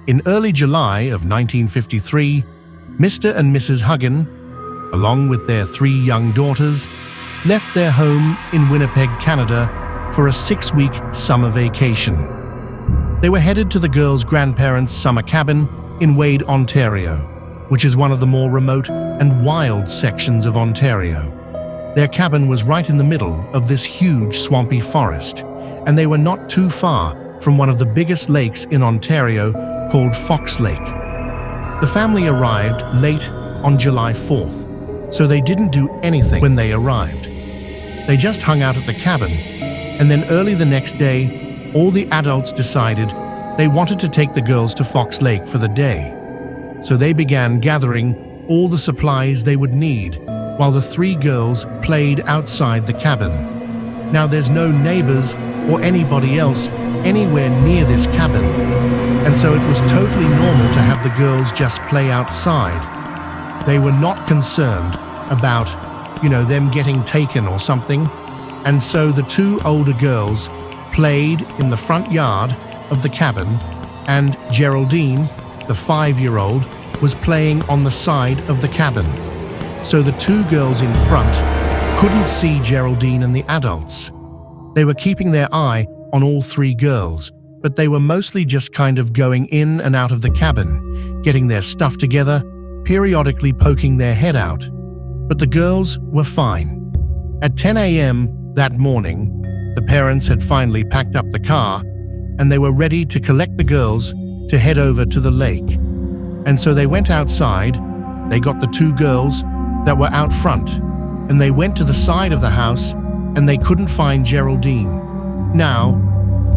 In early July of 1953, Mr. and Mrs. Huggin, along with their 3 young daughters, left their home in Winnipeg, Canada, for a 6-week summer vacation. They were headed to the girls' grandparents' summer cabin in Wade, Ontario, which is one of the more remote and wild sections of Ontario. Their cabin was right in the middle of this huge swampy forest, and they were not too far from one of the biggest lakes in Ontario called Fox Lake. The family arrived late on July 4th, so they didn't do anything when they arrived. They just hung out at the cabin, and then early the next day, all the adults decided they wanted to take the girls to Fox Lake for the day. So they began gathering all the supplies they would need while the 3 girls played outside the cabin. Now there's no neighbors or anybody else anywhere near this cabin, and so it was totally normal to have the girls just play outside. They were not concerned about, them getting taken or something, and so the 2 older girls played in the front yard of the cabin, and Geraldine, the 5-year-old, was playing on the side of the cabin. So the 2 girls in front couldn't see Geraldine and the adults. They were keeping their eye on all 3 girls, but they were mostly just kind of going in and out of the cabin, getting their stuff together, periodically poking their head out. But the girls were fine. At 10 a.m. that morning, the parents had finally packed up the car, and they were ready to collect the girls to head over to the lake. And so they went outside, they got the 2 girls that were out front, and they went to the side of the house, and they couldn't find Geraldine. Now,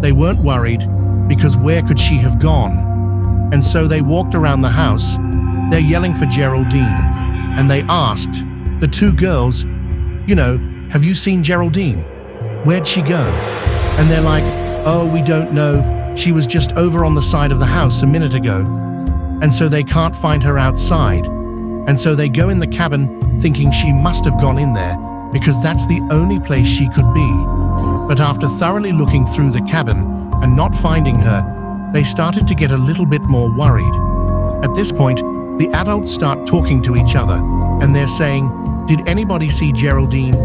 they weren't worried, because where could she have gone? And so they walked around the house, they're yelling for Geraldine, and they asked the 2 girls, have you seen Geraldine? Where'd she go? And they're like, oh, we don't know. She was just over on the side of the house a minute ago. And so they can't find her outside. And so they go in the cabin thinking she must have gone in there because that's the only place she could be. But after thoroughly looking through the cabin and not finding her, they started to get a little bit more worried. At this point, the adults start talking to each other, and they're saying, did anybody see Geraldine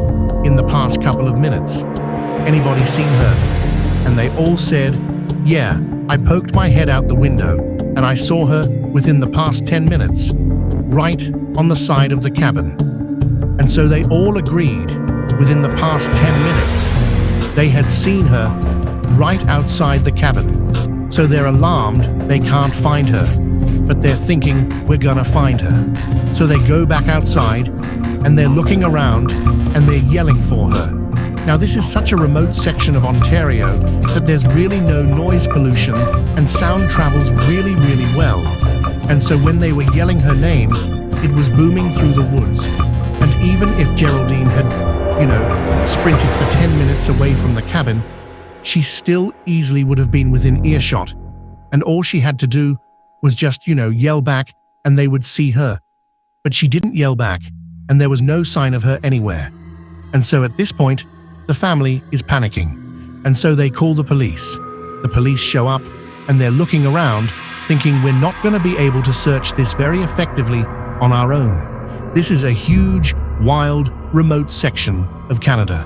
in the past couple of minutes? Anybody seen her? And they all said, yeah, I poked my head out the window and I saw her within the past 10 minutes, right on the side of the cabin. And so they all agreed within the past 10 minutes they had seen her right outside the cabin. So they're alarmed they can't find her, but they're thinking we're gonna find her. So they go back outside and they're looking around and they're yelling for her. Now this is such a remote section of Ontario that there's really no noise pollution and sound travels really, really well. And so when they were yelling her name, it was booming through the woods. And even if Geraldine had, sprinted for 10 minutes away from the cabin, she still easily would have been within earshot. And all she had to do was just, yell back and they would see her. But she didn't yell back and there was no sign of her anywhere. And so at this point, the family is panicking, and so they call the police. The police show up, and they're looking around, thinking we're not going to be able to search this very effectively on our own. This is a huge, wild, remote section of Canada.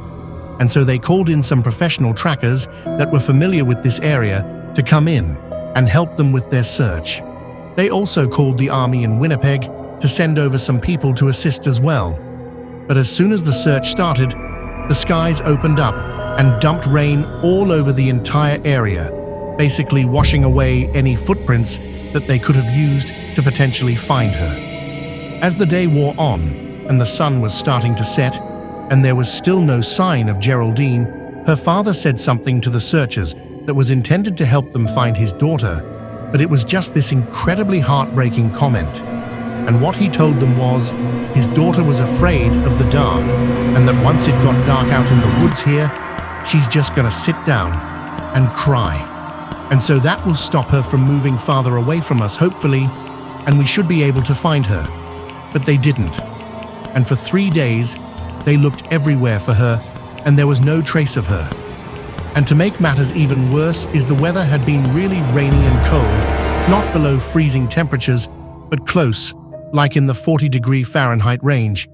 And so they called in some professional trackers that were familiar with this area to come in and help them with their search. They also called the army in Winnipeg to send over some people to assist as well. But as soon as the search started, the skies opened up and dumped rain all over the entire area, basically washing away any footprints that they could have used to potentially find her. As the day wore on and the sun was starting to set, and there was still no sign of Geraldine, her father said something to the searchers that was intended to help them find his daughter, but it was just this incredibly heartbreaking comment. And what he told them was his daughter was afraid of the dark, and that once it got dark out in the woods here, she's just gonna sit down and cry. And so that will stop her from moving farther away from us, hopefully, and we should be able to find her. But they didn't. And for 3 days, they looked everywhere for her, and there was no trace of her. And to make matters even worse is the weather had been really rainy and cold not below freezing temperatures, but close, like in the 40-degree Fahrenheit range,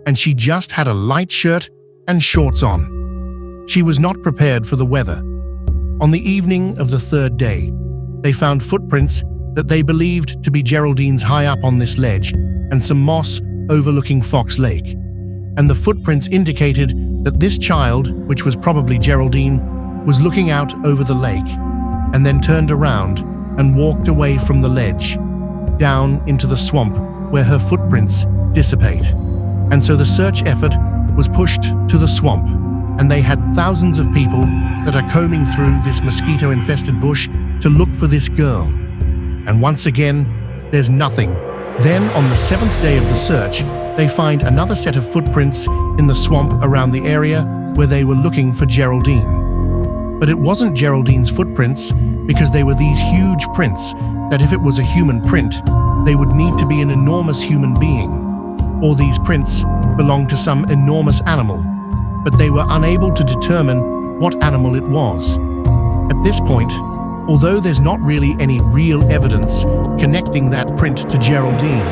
and she just had a light shirt and shorts on. She was not prepared for the weather. On the evening of the third day, they found footprints that they believed to be Geraldine's high up on this ledge and some moss overlooking Fox Lake. And the footprints indicated that this child, which was probably Geraldine, was looking out over the lake and then turned around and walked away from the ledge, down into the swamp where her footprints dissipate. And so the search effort was pushed to the swamp, and they had thousands of people that are combing through this mosquito-infested bush to look for this girl. And once again, there's nothing. Then, on the 7th day of the search, they find another set of footprints in the swamp around the area where they were looking for Geraldine. But it wasn't Geraldine's footprints, because they were these huge prints that if it was a human print, they would need to be an enormous human being, or these prints belonged to some enormous animal, but they were unable to determine what animal it was. At this point, although there's not really any real evidence connecting that print to Geraldine,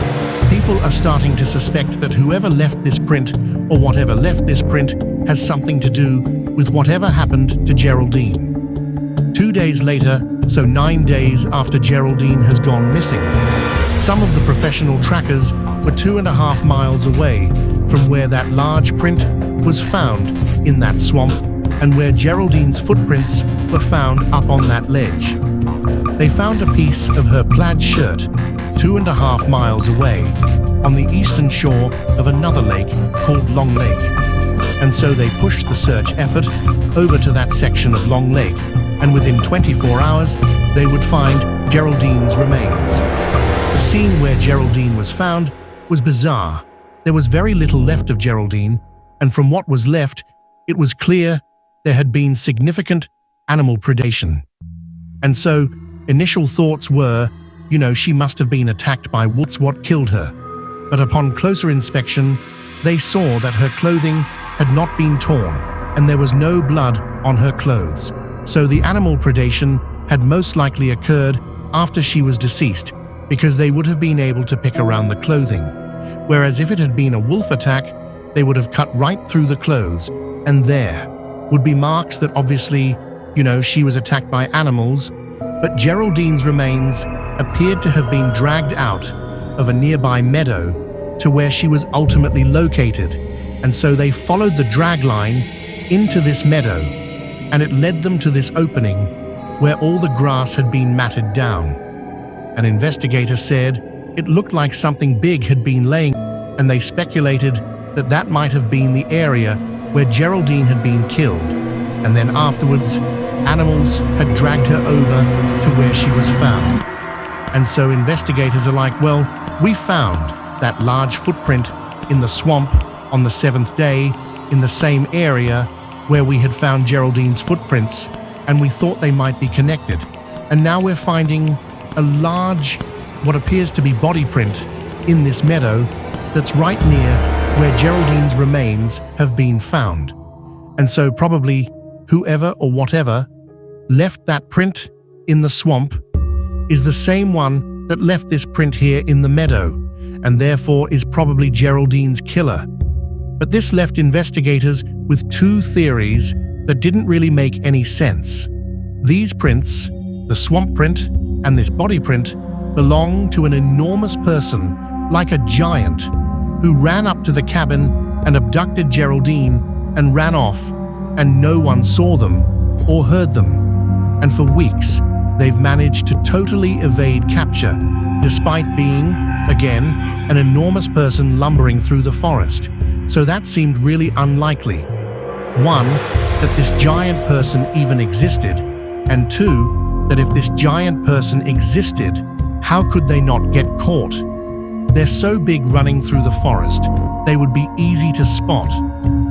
people are starting to suspect that whoever left this print, or whatever left this print, has something to do with whatever happened to Geraldine. 2 days later, so 9 days after Geraldine has gone missing, some of the professional trackers were 2.5 miles away from where that large print was found in that swamp and where Geraldine's footprints were found up on that ledge. They found a piece of her plaid shirt 2.5 miles away on the eastern shore of another lake called Long Lake. And so they pushed the search effort over to that section of Long Lake, and within 24 hours, they would find Geraldine's remains. The scene where Geraldine was found was bizarre. There was very little left of Geraldine, and from what was left, it was clear there had been significant animal predation. And so, initial thoughts were, she must have been attacked by wolves, what killed her. But upon closer inspection, they saw that her clothing had not been torn, and there was no blood on her clothes. So the animal predation had most likely occurred after she was deceased, because they would have been able to pick around the clothing. Whereas if it had been a wolf attack, they would have cut right through the clothes, and there would be marks that obviously, she was attacked by animals, but Geraldine's remains appeared to have been dragged out of a nearby meadow to where she was ultimately located, and so they followed the drag line into this meadow, and it led them to this opening where all the grass had been matted down. An investigator said it looked like something big had been laying, and they speculated that that might have been the area where Geraldine had been killed, and then afterwards, animals had dragged her over to where she was found. And so investigators are like, well, we found that large footprint in the swamp on the 7th day in the same area where we had found Geraldine's footprints, and we thought they might be connected. And now we're finding a large, what appears to be body print in this meadow that's right near where Geraldine's remains have been found. And so probably whoever or whatever left that print in the swamp is the same one that left this print here in the meadow, and therefore is probably Geraldine's killer. But this left investigators with two theories that didn't really make any sense. These prints, the swamp print and this body print, belong to an enormous person, like a giant, who ran up to the cabin and abducted Geraldine and ran off, and no one saw them or heard them. And for weeks, they've managed to totally evade capture, despite being, again, an enormous person lumbering through the forest. So that seemed really unlikely. One, that this giant person even existed, and two, that if this giant person existed, how could they not get caught? They're so big running through the forest, they would be easy to spot.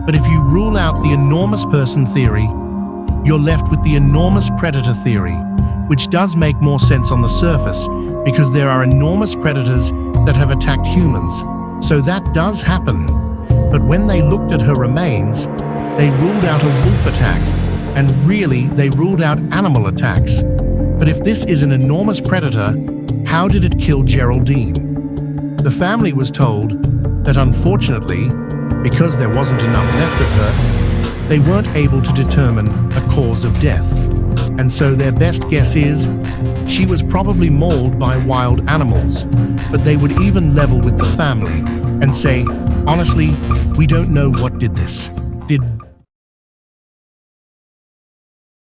But if you rule out the enormous person theory, you're left with the enormous predator theory, which does make more sense on the surface, because there are enormous predators that have attacked humans. So that does happen. But when they looked at her remains, they ruled out a wolf attack, and really they ruled out animal attacks. But if this is an enormous predator, how did it kill Geraldine? The family was told that unfortunately, because there wasn't enough left of her, they weren't able to determine a cause of death. And so their best guess is she was probably mauled by wild animals, but they would even level with the family and say, honestly, we don't know what did this. Did